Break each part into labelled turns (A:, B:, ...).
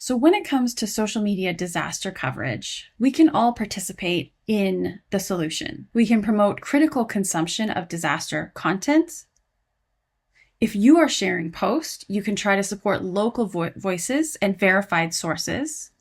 A: So when it comes to social media disaster coverage, we can all participate in the solution. We can promote critical consumption of disaster content. If you are sharing posts, you can try to support local voices and verified sources.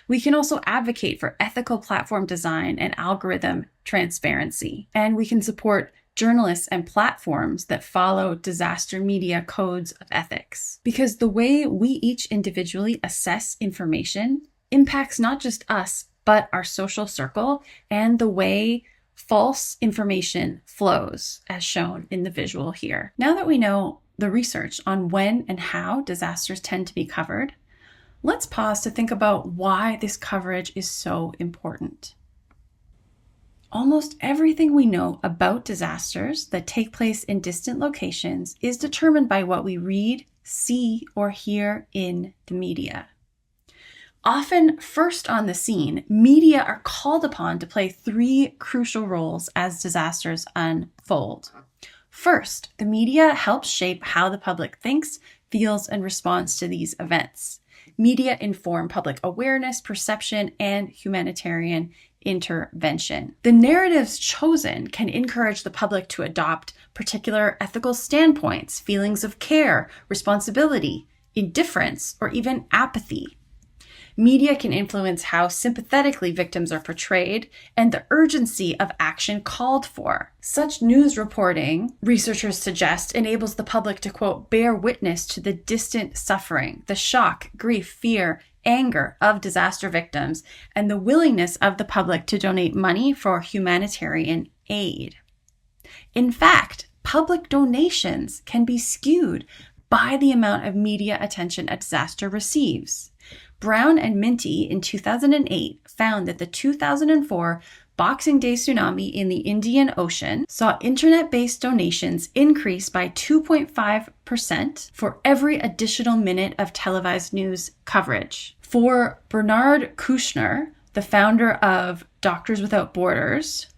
A: We can also advocate for ethical platform design and algorithm transparency. And we can support journalists and platforms that follow disaster media codes of ethics. Because the way we each individually assess information impacts not just us, but our social circle and the way false information flows, as shown in the visual here. Now that we know the research on when and how disasters tend to be covered, let's pause to think about why this coverage is so important. Almost everything we know about disasters that take place in distant locations is determined by what we read, see, or hear in the media. Often first on the scene, media are called upon to play three crucial roles as disasters unfold. First, the media helps shape how the public thinks, feels, and responds to these events. Media inform public awareness, perception, and humanitarian intervention. The narratives chosen can encourage the public to adopt particular ethical standpoints, feelings of care, responsibility, indifference, or even apathy. Media can influence how sympathetically victims are portrayed and the urgency of action called for. Such news reporting, researchers suggest, enables the public to, quote, bear witness to the distant suffering, the shock, grief, fear, anger of disaster victims, and the willingness of the public to donate money for humanitarian aid. In fact, public donations can be skewed by the amount of media attention a disaster receives. Brown and Minty in 2008 found that the 2004 Boxing Day tsunami in the Indian Ocean saw internet-based donations increase by 2.5% for every additional minute of televised news coverage. For Bernard Kouchner, the founder of Doctors Without Borders,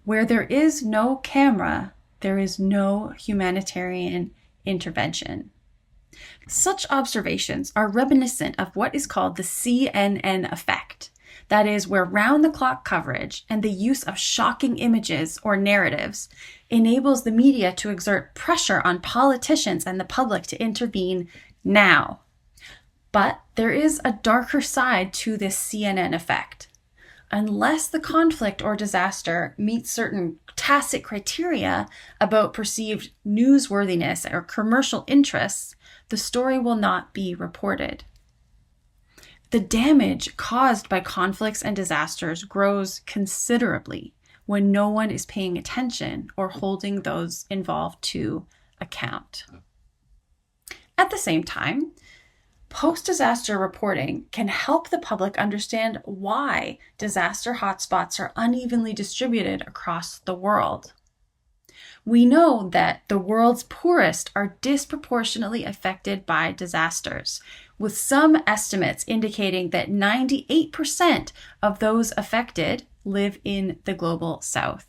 A: where there is no camera, there is no humanitarian intervention. Such observations are reminiscent of what is called the CNN effect. That is, where round-the-clock coverage and the use of shocking images or narratives enables the media to exert pressure on politicians and the public to intervene now. But there is a darker side to this CNN effect. Unless the conflict or disaster meets certain tacit criteria about perceived newsworthiness or commercial interests, the story will not be reported. The damage caused by conflicts and disasters grows considerably when no one is paying attention or holding those involved to account. At the same time, post-disaster reporting can help the public understand why disaster hotspots are unevenly distributed across the world. We know that the world's poorest are disproportionately affected by disasters, with some estimates indicating that 98% of those affected live in the global south.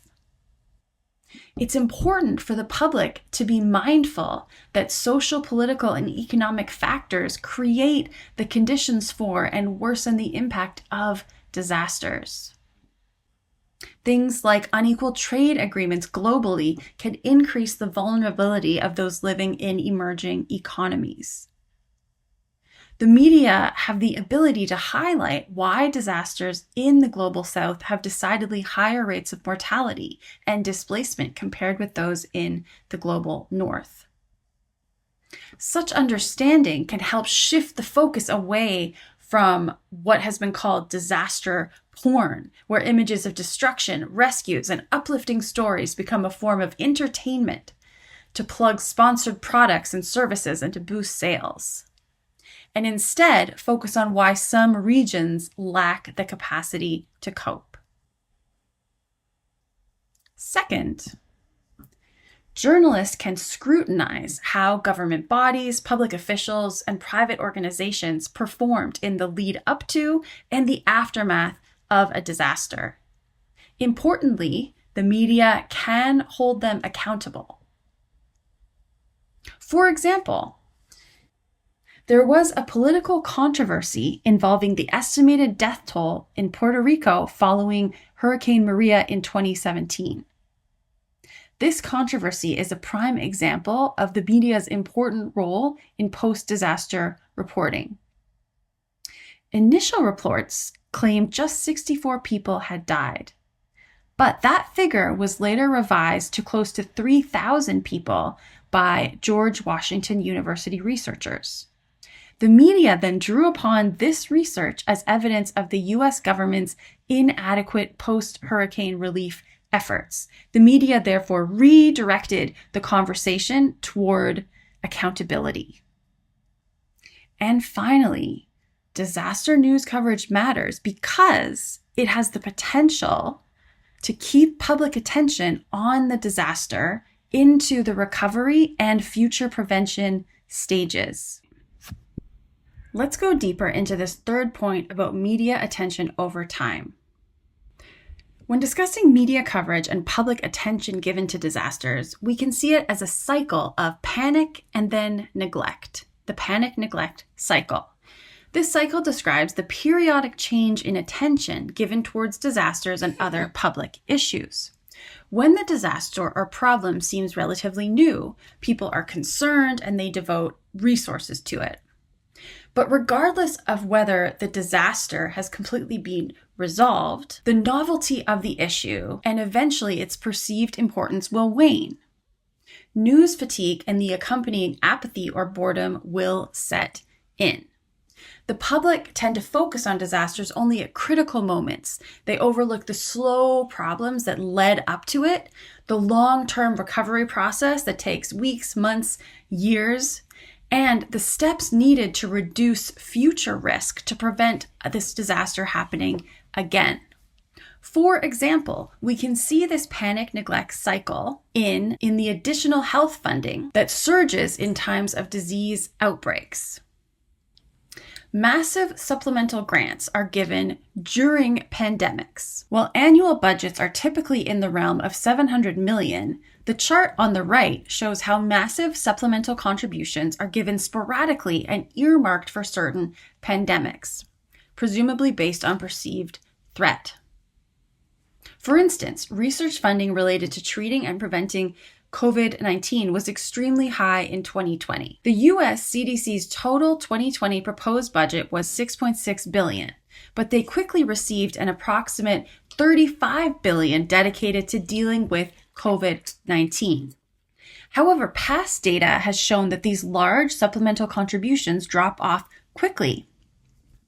A: It's important for the public to be mindful that social, political, and economic factors create the conditions for and worsen the impact of disasters. Things like unequal trade agreements globally can increase the vulnerability of those living in emerging economies. The media have the ability to highlight why disasters in the global south have decidedly higher rates of mortality and displacement compared with those in the global north. Such understanding can help shift the focus away from what has been called disaster porn, where images of destruction, rescues, and uplifting stories become a form of entertainment to plug sponsored products and services and to boost sales, and instead focus on why some regions lack the capacity to cope. Second, journalists can scrutinize how government bodies, public officials, and private organizations performed in the lead up to and the aftermath of a disaster. Importantly, the media can hold them accountable. For example, There was a political controversy involving the estimated death toll in Puerto Rico following Hurricane Maria in 2017. This controversy is a prime example of the media's important role in post-disaster reporting. Initial reports claimed just 64 people had died, but that figure was later revised to close to 3,000 people by George Washington University researchers. The media then drew upon this research as evidence of the U.S. government's inadequate post-hurricane relief efforts. The media therefore redirected the conversation toward accountability. And finally, disaster news coverage matters because it has the potential to keep public attention on the disaster into the recovery and future prevention stages. Let's go deeper into this third point about media attention over time. When discussing media coverage and public attention given to disasters, we can see it as a cycle of panic and then neglect, the panic-neglect cycle. This cycle describes the periodic change in attention given towards disasters and other public issues. When the disaster or problem seems relatively new, people are concerned and they devote resources to it. But regardless of whether the disaster has completely been resolved, the novelty of the issue and eventually its perceived importance will wane. News fatigue and the accompanying apathy or boredom will set in. The public tend to focus on disasters only at critical moments. They overlook the slow problems that led up to it, the long-term recovery process that takes weeks, months, years, and the steps needed to reduce future risk to prevent this disaster happening again. For example, we can see this panic-neglect cycle in the additional health funding that surges in times of disease outbreaks. Massive supplemental grants are given during pandemics. While annual budgets are typically in the realm of $700 million, the chart on the right shows how massive supplemental contributions are given sporadically and earmarked for certain pandemics, presumably based on perceived threat. For instance, research funding related to treating and preventing COVID-19 was extremely high in 2020. The US CDC's total 2020 proposed budget was $6.6 billion, but they quickly received an approximate $35 billion dedicated to dealing with COVID-19. However, past data has shown that these large supplemental contributions drop off quickly.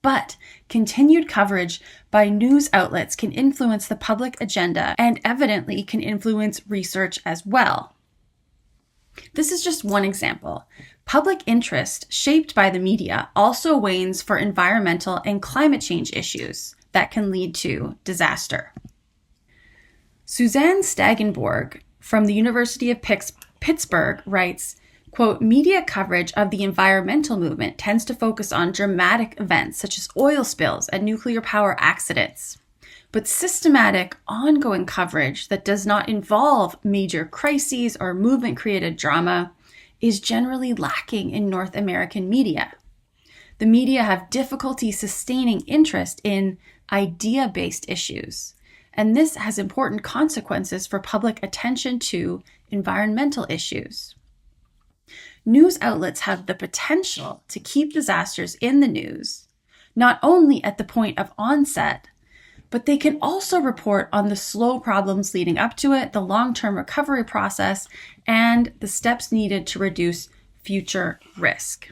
A: But continued coverage by news outlets can influence the public agenda and evidently can influence research as well. This is just one example. Public interest shaped by the media also wanes for environmental and climate change issues that can lead to disaster. Suzanne Stagenborg from the University of Pittsburgh writes, quote, media coverage of the environmental movement tends to focus on dramatic events such as oil spills and nuclear power accidents. But systematic, ongoing coverage that does not involve major crises or movement-created drama is generally lacking in North American media. The media have difficulty sustaining interest in idea-based issues, and this has important consequences for public attention to environmental issues. News outlets have the potential to keep disasters in the news, not only at the point of onset, but they can also report on the slow problems leading up to it, the long-term recovery process, and the steps needed to reduce future risk.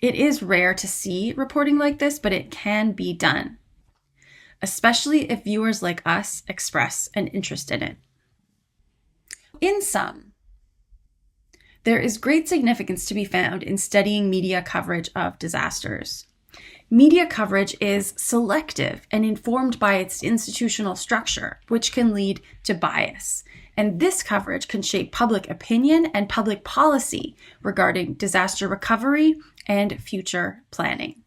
A: It is rare to see reporting like this, but it can be done, especially if viewers like us express an interest in it. In sum, there is great significance to be found in studying media coverage of disasters. Media coverage is selective and informed by its institutional structure, which can lead to bias. And this coverage can shape public opinion and public policy regarding disaster recovery and future planning.